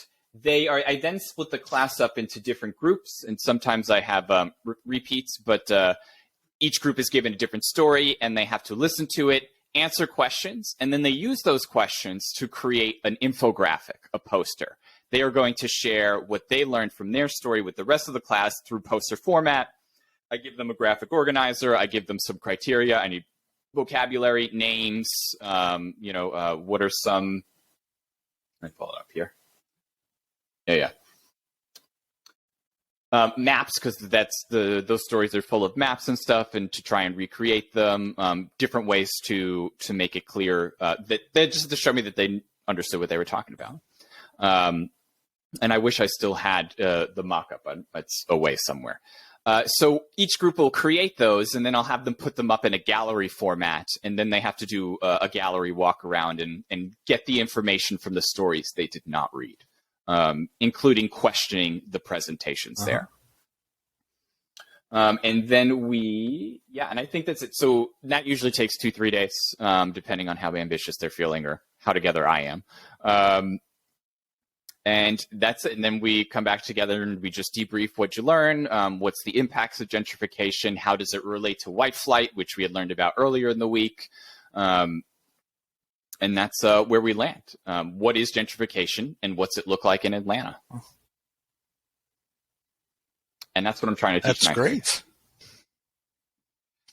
Speaker 1: I then split the class up into different groups, and sometimes I have repeats, but each group is given a different story, and they have to listen to it, answer questions, and then they use those questions to create an infographic, a poster. They are going to share what they learned from their story with the rest of the class through poster format. I give them a graphic organizer. I give them some criteria. I need vocabulary, names, what are some... Let me pull it up here. Maps, because those stories are full of maps and stuff, and to try and recreate them, different ways to make it clear that just to show me that they understood what they were talking about. And I wish I still had the mock-up, but it's away somewhere. So each group will create those, and then I'll have them put them up in a gallery format, and then they have to do a gallery walk around and get the information from the stories they did not read, including questioning the presentations there. And then and I think that's it. So that usually takes 2-3 days, depending on how ambitious they're feeling or how together I am. And that's it. And then we come back together and we just debrief what you learn. What's the impacts of gentrification? How does it relate to white flight, which we had learned about earlier in the week? And that's where we land. What is gentrification and what's it look like in Atlanta? And that's what I'm trying to teach.
Speaker 2: That's great.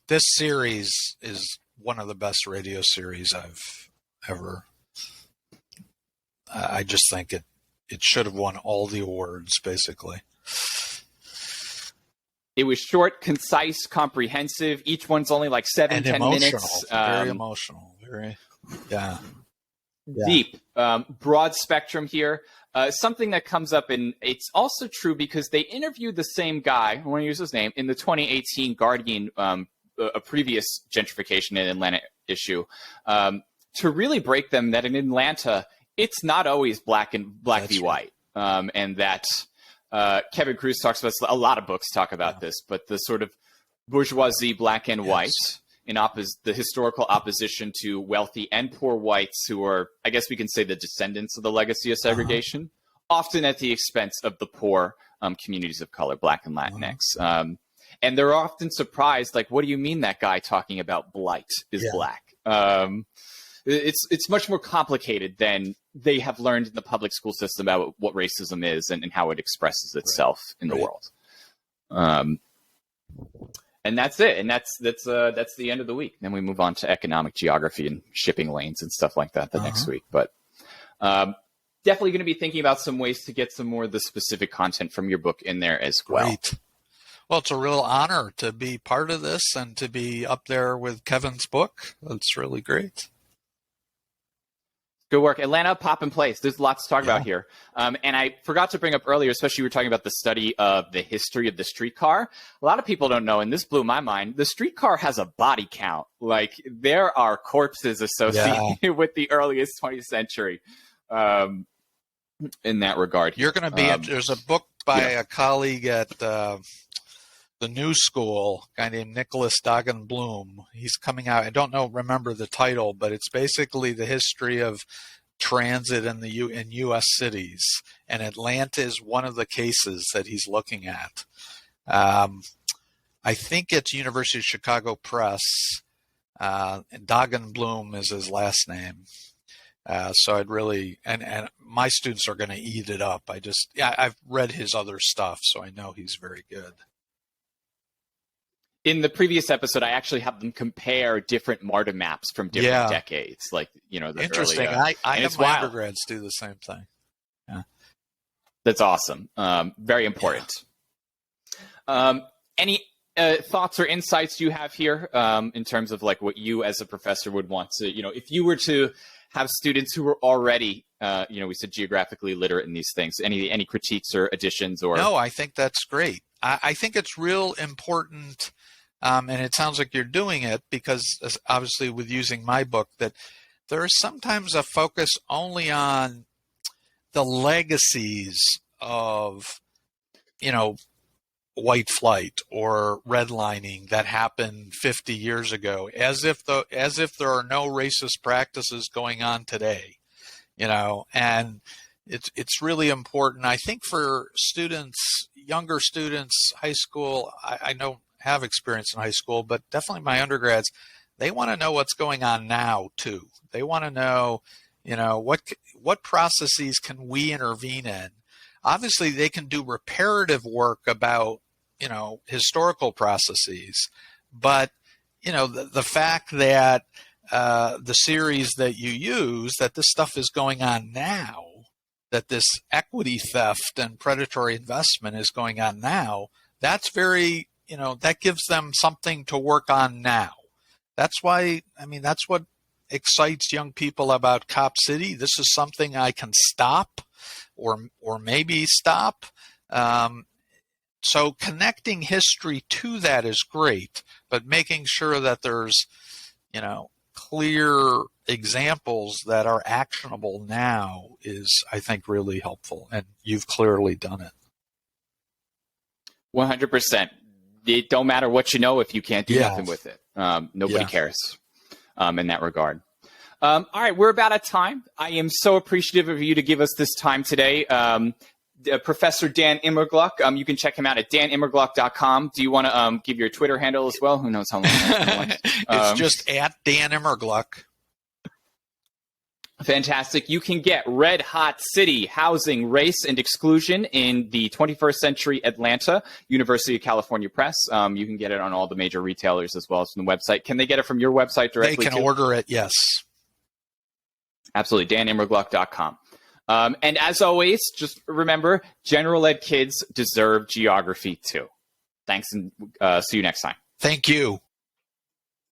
Speaker 2: This series is one of the best radio series I've ever. I just think it should have won all the awards, basically.
Speaker 1: It was short, concise, comprehensive. Each one's only like 7-10 minutes.
Speaker 2: Very emotional. Very, yeah.
Speaker 1: Deep, broad spectrum here. Something that comes up, and it's also true because they interviewed the same guy, I want to use his name, in the 2018 Guardian, a previous gentrification in Atlanta issue, to really break them that in Atlanta, it's not always black v. white. And that Kevin Cruz talks about, a lot of books talk about this, but the sort of bourgeoisie, black and white, in the historical opposition to wealthy and poor whites who are, I guess we can say, the descendants of the legacy of segregation, often at the expense of the poor communities of color, Black and Latinx. And they're often surprised, like, what do you mean that guy talking about blight is Black? It's much more complicated than they have learned in the public school system about what racism is and how it expresses itself in the world. And that's it. And that's the end of the week. Then we move on to economic geography and shipping lanes and stuff like that next week. But definitely going to be thinking about some ways to get some more of the specific content from your book in there as well.
Speaker 2: Great. Well, it's a real honor to be part of this and to be up there with Kevin's book. That's really great.
Speaker 1: Good work. Atlanta, pop in place. There's lots to talk about here. And I forgot to bring up earlier, especially we were talking about the study of the history of the streetcar. A lot of people don't know, and this blew my mind, the streetcar has a body count. Like, there are corpses associated with the earliest 20th century in that regard.
Speaker 2: You're going to be, there's a book by a colleague at the New School, a guy named Nicholas Doggin Bloom. He's coming out. I don't remember the title, but it's basically the history of transit in U.S. cities, and Atlanta is one of the cases that he's looking at. I think it's University of Chicago Press. And Doggin Bloom is his last name. So I'd really, and my students are going to eat it up. I've read his other stuff, so I know he's very good.
Speaker 1: In the previous episode, I actually have them compare different MARTA maps from different decades. Like, the
Speaker 2: interesting.
Speaker 1: Early,
Speaker 2: I have my undergrads do the same thing. Yeah.
Speaker 1: That's awesome. Very important. Any thoughts or insights you have here in terms of like what you as a professor would want to, if you were to have students who were already, we said geographically literate in these things, any critiques or additions or?
Speaker 2: No, I think that's great. I think it's real important, and it sounds like you're doing it because obviously with using my book, that there is sometimes a focus only on the legacies of, white flight or redlining that happened 50 years ago, as if there are no racist practices going on today, and it's really important. I think for students, younger students, high school, I don't have experience in high school, but definitely my undergrads, they want to know what's going on now too. They want to know, what processes can we intervene in? Obviously, they can do reparative work about, historical processes, but, the fact that the series that you use, that this stuff is going on now, that this equity theft and predatory investment is going on now, that's very, that gives them something to work on now. That's why, that's what excites young people about Cop City. This is something I can stop. or maybe stop. So connecting history to that is great, but making sure that there's, clear examples that are actionable now is, I think, really helpful. And you've clearly done it.
Speaker 1: 100%. It don't matter what you know if you can't do nothing with it. Nobody cares in that regard. All right, we're about at time. I am so appreciative of you to give us this time today. Professor Dan Immergluck, you can check him out at danimmergluck.com. Do you want to give your Twitter handle as well? Who knows how long that's
Speaker 2: It's just at Dan Immergluck.
Speaker 1: Fantastic. You can get Red Hot City, Housing, Race, and Exclusion in the 21st Century Atlanta, University of California Press. You can get it on all the major retailers as well as from the website. Can they get it from your website directly?
Speaker 2: They can order it, yes.
Speaker 1: Absolutely, danimmergluck.com. And as always, just remember, general ed kids deserve geography too. Thanks, and see you next time.
Speaker 2: Thank you.